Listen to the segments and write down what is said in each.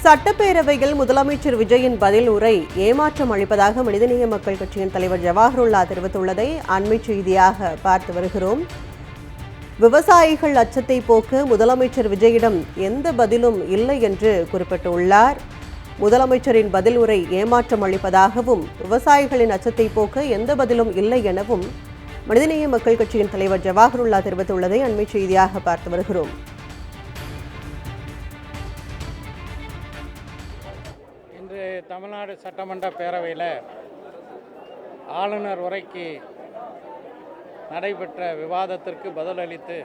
சட்டப்பேரவையில் முதலமைச்சர் விஜயின் பதில் உரை ஏமாற்றம் அளிப்பதாக மனிதநேய மக்கள் கட்சியின் தலைவர் ஜவாஹருல்லா தெரிவித்துள்ளதை அண்மை செய்தியாக பார்த்து வருகிறோம். விவசாயிகள் அச்சத்தை போக்க முதலமைச்சர் விஜயிடம் எந்த பதிலும் இல்லை என்று குறிப்பிட்டுள்ளார். முதலமைச்சரின் பதில் உரை ஏமாற்றம் அளிப்பதாகவும் விவசாயிகளின் அச்சத்தை போக்க எந்த பதிலும் இல்லை எனவும் மனிதநேய மக்கள் கட்சியின் தலைவர் ஜவாஹருல்லா தெரிவித்துள்ளதை அண்மை செய்தியாக பார்த்து வருகிறோம். இன்று தமிழ்நாடு சட்டமன்ற பேரவையில் ஆளுநர் உரைக்கு நடைபெற்ற விவாதத்திற்கு பதிலளித்து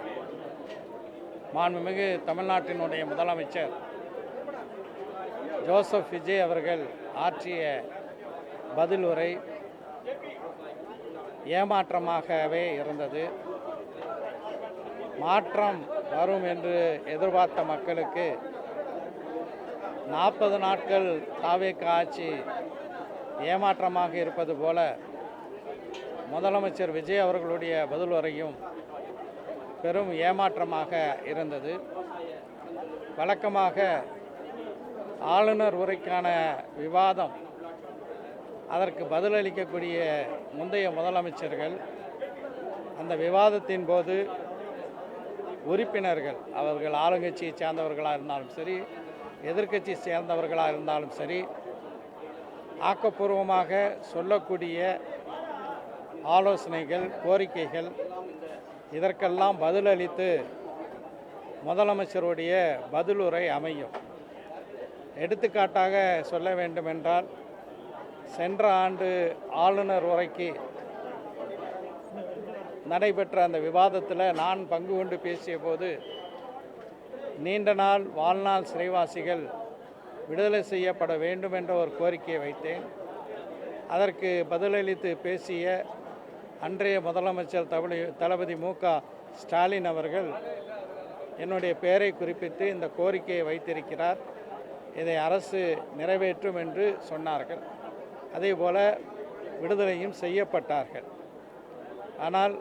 மாண்புமிகு தமிழ்நாட்டினுடைய முதலமைச்சர் ஜோசப் விஜய் அவர்கள் ஆற்றிய பதில் உரை ஏமாற்றமாகவே இருந்தது. மாற்றம் வரும் என்று எதிர்பார்த்த மக்களுக்கு 40 நாட்கள் தாவேக ஆட்சி ஏமாற்றமாக இருப்பது போல முதலமைச்சர் விஜய் அவர்களுடைய பதில் உரையும் பெரும் ஏமாற்றமாக இருந்தது. வழக்கமாக ஆளுநர் உரைக்கான விவாதம் அதற்கு பதிலளிக்கக்கூடிய முந்தைய முதலமைச்சர்கள் அந்த விவாதத்தின் போது உறுப்பினர்கள் அவர்கள் ஆளுங்கட்சியை சேர்ந்தவர்களாக இருந்தாலும் சரி எதிர்க்கட்சி சேர்ந்தவர்களாக இருந்தாலும் சரி ஆக்கப்பூர்வமாக சொல்லக்கூடிய ஆலோசனைகள் கோரிக்கைகள் இதற்கெல்லாம் பதிலளித்து முதலமைச்சருடைய பதிலுரை அமையும். எடுத்துக்காட்டாக சொல்ல வேண்டுமென்றால் சென்ற ஆண்டு ஆளுநர் உரைக்கு நடைபெற்ற அந்த விவாதத்தில் நான் பங்கு கொண்டு பேசிய போது நீண்ட நாள் வாழ்நாள் சிறைவாசிகள் விடுதலை செய்யப்பட வேண்டும் என்ற ஒரு கோரிக்கையை வைத்தேன். அதற்கு பதிலளித்து பேசிய அன்றைய முதலமைச்சர் தளபதி மு.க. ஸ்டாலின் அவர்கள் என்னுடைய பெயரை குறிப்பிட்டு இந்த கோரிக்கையை வைத்திருக்கிறார், இதை அரசு நிறைவேற்றும் என்று சொன்னார்கள். அதேபோல விடுதலையும் செய்யப்பட்டார்கள். ஆனால்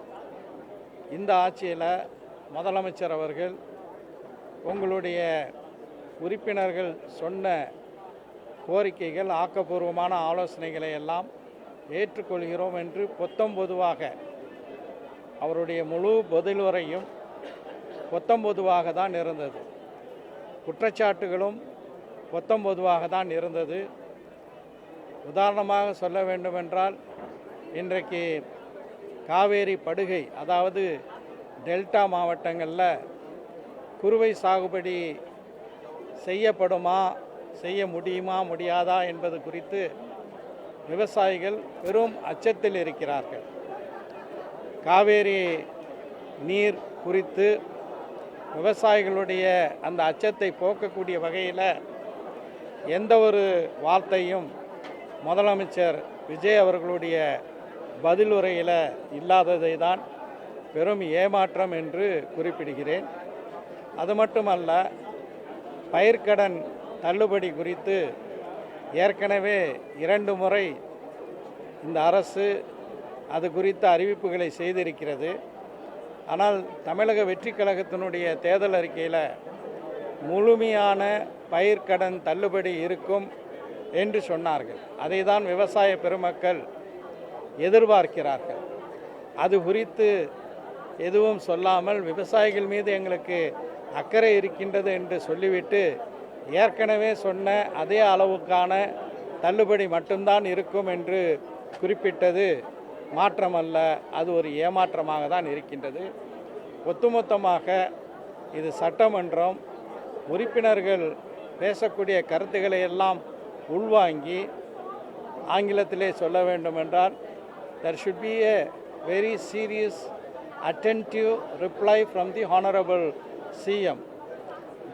இந்த ஆட்சியில் முதலமைச்சர் அவர்கள் உங்களுடைய உறுப்பினர்கள் சொன்ன கோரிக்கைகள் ஆக்கப்பூர்வமான ஆலோசனைகளை எல்லாம் ஏற்றுக்கொள்கிறோம் என்று பொதுவாக அவருடைய முழு பதிலுரையும் பொதுவாக தான் இருந்தது. குற்றச்சாட்டுகளும் பொதுவாக தான் இருந்தது. உதாரணமாக சொல்ல வேண்டுமென்றால் இன்றைக்கு காவேரி படுகை அதாவது டெல்டா மாவட்டங்களில் குறுவை சாகுபடி செய்யப்படுமா, செய்ய முடியுமா, முடியாதா என்பது குறித்து விவசாயிகள் பெரும் அச்சத்தில் இருக்கிறார்கள். காவேரி நீர் குறித்து விவசாயிகளுடைய அந்த அச்சத்தை போக்கக்கூடிய வகையில் எந்த ஒரு வார்த்தையும் முதலமைச்சர் விஜய் அவர்களுடைய பதிலுரையில் இல்லாததை தான் பெரும் ஏமாற்றம் என்று குறிப்பிடுகிறேன். அது மட்டுமல்ல, பயிர்க்கடன் தள்ளுபடி குறித்து ஏற்கனவே 2 முறை இந்த அரசு அது குறித்த அறிவிப்புகளை செய்திருக்கிறது. ஆனால் தமிழக வெற்றி கழகத்தினுடைய தேர்தல் அறிக்கையில் முழுமையான பயிர்க்கடன் தள்ளுபடி இருக்கும் என்று சொன்னார்கள். அதை தான் விவசாய பெருமக்கள் எதிர்பார்க்கிறார்கள். அது குறித்து எதுவும் சொல்லாமல் விவசாயிகள் மீது எங்களுக்கு அக்கறை இருக்கின்றது என்று சொல்லிவிட்டு ஏற்கனவே சொன்ன அதே அளவுக்கான தள்ளுபடி மட்டும்தான் இருக்கும் என்று குறிப்பிட்டது மாற்றமல்ல, அது ஒரு ஏமாற்றமாக தான் இருக்கின்றது. ஒட்டுமொத்தமாக இது சட்டமன்றம், உறுப்பினர்கள் பேசக்கூடிய கருத்துக்களை எல்லாம் உள்வாங்கி ஆங்கிலத்திலே சொல்ல வேண்டுமென்றால் there should be a very serious attentive reply from the honorable CM.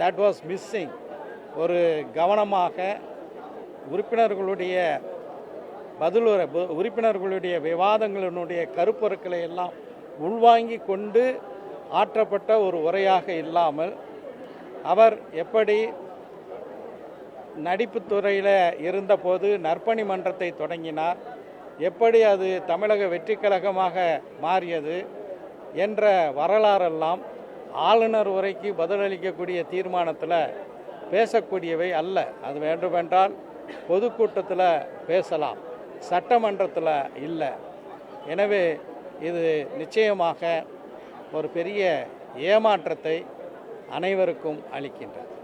That was missing. ஒரு கவனமாக உறுப்பினர்களுடைய உறுப்பினர்களுடைய விவாதங்களினுடைய கருப்பொருட்களை எல்லாம் உள்வாங்கி கொண்டு ஆற்றப்பட்ட ஒரு உரையாக இல்லாமல் அவர் எப்படி நடிப்புத்துறையில் இருந்தபோது நற்பணி மன்றத்தை தொடங்கினார், எப்படி அது தமிழக வெற்றி கழகமாக மாறியது என்ற வரலாறெல்லாம் ஆளுநர் உரைக்கு பதிலளிக்கக்கூடிய தீர்மானத்தில் பேசக்கூடியவை அல்ல. அது வேண்டுமென்றால் பொதுக்கூட்டத்தில் பேசலாம், சட்டமன்றத்தில் இல்லை. எனவே இது நிச்சயமாக ஒரு பெரிய ஏமாற்றத்தை அனைவருக்கும் அளிக்கின்றது.